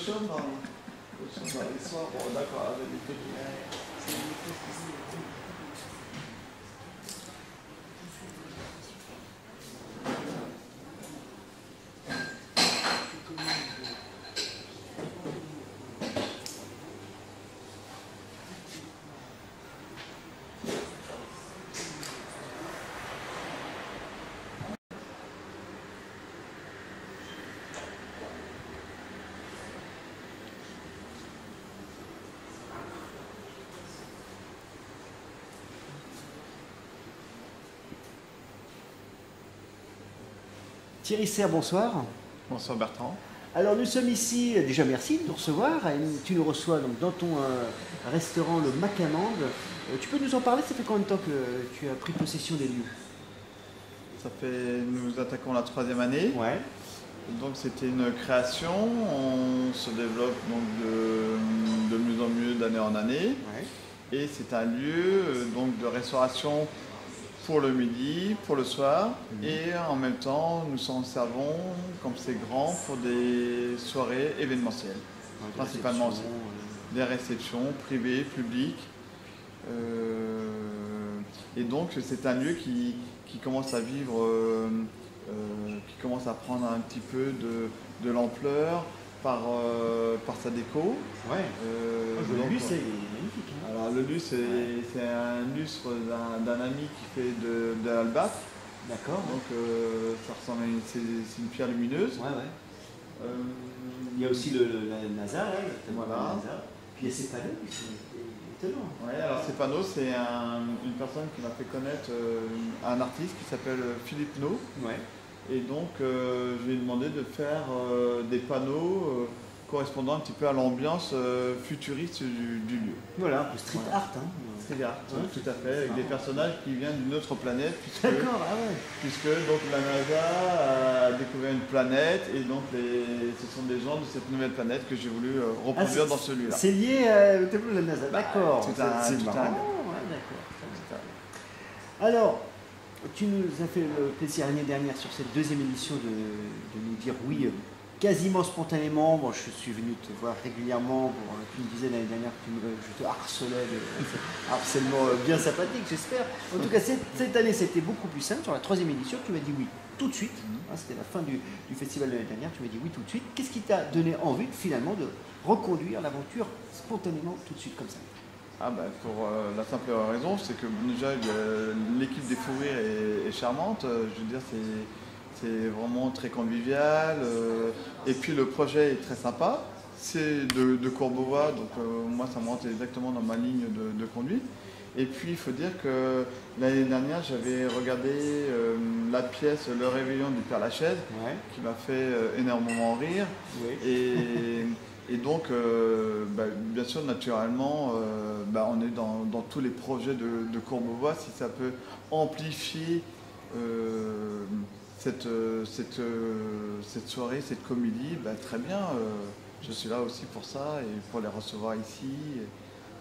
chaume dans les soirs. Bon, d'accord, avec les petits. Thierry Serre, bonsoir. Bonsoir Bertrand. Alors nous sommes ici, déjà merci de nous recevoir. Tu nous reçois donc dans ton restaurant le Macamande. Tu peux nous en parler? Ça fait combien de temps que tu as pris possession des lieux? Nous attaquons la 3e année. Ouais. Donc c'était une création, on se développe donc de mieux en mieux d'année en année. Ouais. Et c'est un lieu donc de restauration pour le midi, pour le soir, et en même temps nous s'en servons, comme c'est grand, pour des soirées événementielles, Ouais, principalement aussi. Des réceptions privées, publiques. Et donc c'est un lieu qui commence à vivre, qui commence à prendre un petit peu de l'ampleur par sa déco. Ouais. Le lieu c'est magnifique. Hein. Alors le lustre, c'est un lustre d'un ami qui fait de l'albâtre. D'accord. Donc ça ressemble à c'est une pierre lumineuse. Ouais, ouais. Il y a aussi la NASA, là, voilà. La NASA. Puis il y a ces panneaux qui sont étonnants. Ouais, alors ces panneaux, c'est une personne qui m'a fait connaître un artiste qui s'appelle Philippe No. Ouais. Et donc je lui ai demandé de faire des panneaux correspondant un petit peu à l'ambiance futuriste du lieu. Voilà, un peu street art. Hein. Street art, Ouais, tout à fait, avec des personnages qui viennent d'une autre planète. D'accord, ah ouais. Puisque donc, la NASA a découvert une planète et donc ce sont des gens de cette nouvelle planète que j'ai voulu reproduire dans ce lieu-là. C'est lié au tableau de la NASA, d'accord. C'est marrant. Ouais, d'accord. Alors, tu nous as fait le plaisir l'année dernière sur cette 2e édition de nous dire oui, quasiment spontanément. Bon, je suis venu te voir régulièrement. Bon, tu me disais l'année dernière que je te harcelais de harcèlement bien sympathique, j'espère. En tout cas, cette année, c'était beaucoup plus simple. Sur la 3e édition, tu m'as dit oui tout de suite. Hein, c'était la fin du festival de l'année dernière. Tu m'as dit oui tout de suite. Qu'est-ce qui t'a donné envie finalement de reconduire l'aventure spontanément tout de suite comme ça? Ah bah pour la simple raison, c'est que déjà l'équipe des Fous Rires est charmante. Je veux dire, c'est vraiment très convivial. Et puis le projet est très sympa. C'est de Courbevoie, donc moi ça me rentre exactement dans ma ligne de conduite. Et puis il faut dire que l'année dernière, j'avais regardé la pièce Le Réveillon du Père Lachaise, Ouais. qui m'a fait énormément rire. Oui. Et donc, bien sûr, naturellement, on est dans tous les projets de Courbevoie. Si ça peut amplifier cette soirée, cette comédie, très bien. Je suis là aussi pour ça et pour les recevoir ici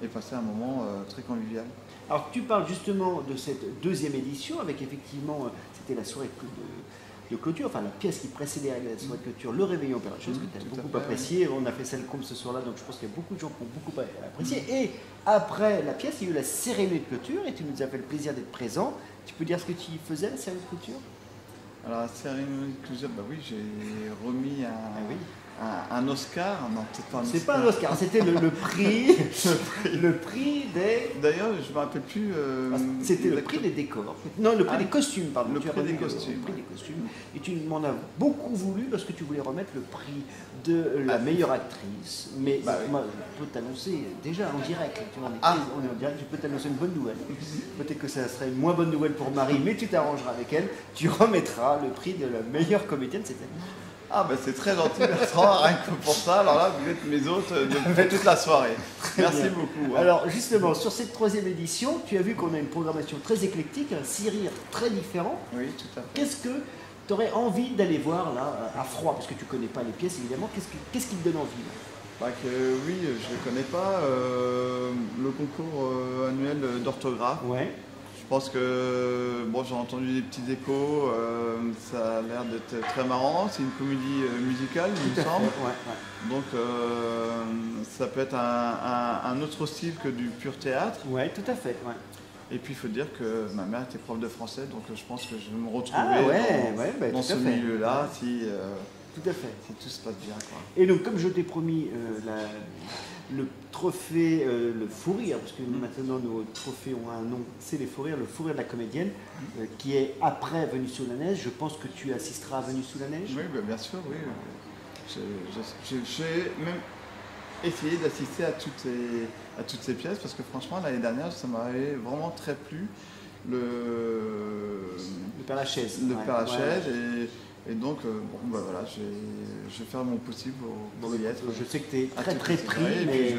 et passer un moment très convivial. Alors tu parles justement de cette 2e édition avec effectivement, c'était la soirée de clôture, enfin la pièce qui précédait la soirée de clôture, Le Réveillon Père Lachaise, que tu as beaucoup apprécié. On a fait celle comme ce soir-là, donc je pense qu'il y a beaucoup de gens qui ont beaucoup apprécié. Et après la pièce, il y a eu la cérémonie de clôture et tu nous as fait le plaisir d'être présent. Tu peux dire ce que tu faisais à la cérémonie de clôture? Alors la cérémonie de clôture, oui, j'ai remis un Oscar. Non, peut-être pas un Oscar. C'est pas un Oscar, c'était le prix. Le prix des. D'ailleurs, je ne me rappelle plus. C'était le prix des décors. Non, le prix des costumes, pardon. Le prix des costumes. Le prix des costumes. Et tu m'en as beaucoup voulu parce que tu voulais remettre le prix de la meilleure actrice. Mais moi, je peux t'annoncer déjà en direct. Tu vois, on est en direct, je peux t'annoncer une bonne nouvelle. Peut-être que ça serait une moins bonne nouvelle pour Marie, mais tu t'arrangeras avec elle. Tu remettras le prix de la meilleure comédienne cette année. Ah c'est très gentil Bertrand, rien que pour ça. Alors là, vous êtes mes hôtes de toute la soirée. Merci beaucoup. Hein. Alors justement, sur cette 3e édition, tu as vu qu'on a une programmation très éclectique, un 6 rires très différent. Oui, tout à fait. Qu'est-ce que tu aurais envie d'aller voir là, à froid, parce que tu ne connais pas les pièces évidemment, qu'est-ce qui te donne envie là? Oui, je ne connais pas. Le concours annuel d'orthographe. Ouais. pense que bon, j'ai entendu des petits échos, ça a l'air d'être très marrant. C'est une comédie musicale, il me semble. Donc ça peut être un autre style que du pur théâtre. Ouais, tout à fait. Ouais. Et puis il faut dire que ma mère était prof de français, donc je pense que je vais me retrouver dans ce milieu-là si tout à fait. Si tout se passe bien, quoi. Et donc, comme je t'ai promis, le trophée, le fou rire, parce que maintenant nos trophées ont un nom, c'est les fous rires, le fou rire de la comédienne, qui est après Venue sous la neige. Je pense que tu assisteras à Venue sous la neige. Oui, bien sûr, oui. J'ai même essayé d'assister à toutes ces pièces, parce que franchement, l'année dernière, ça m'avait vraiment très plu. Le Père Lachaise. Le Père Lachaise. Et donc, bon, voilà, je vais faire mon possible pour y être. Je sais que tu es très pris, mais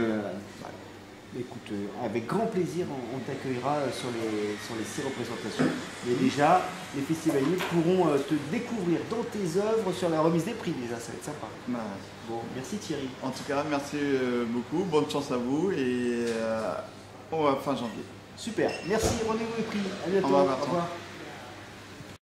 écoute, avec grand plaisir, on t'accueillera sur les 6 représentations. Mais déjà, les festivaliers pourront te découvrir dans tes œuvres sur la remise des prix. Déjà, ça va être sympa. Bon, merci Thierry. En tout cas, merci beaucoup. Bonne chance à vous et fin janvier. Super. Merci. Rendez-vous les prix. À bientôt. Au revoir. Au revoir.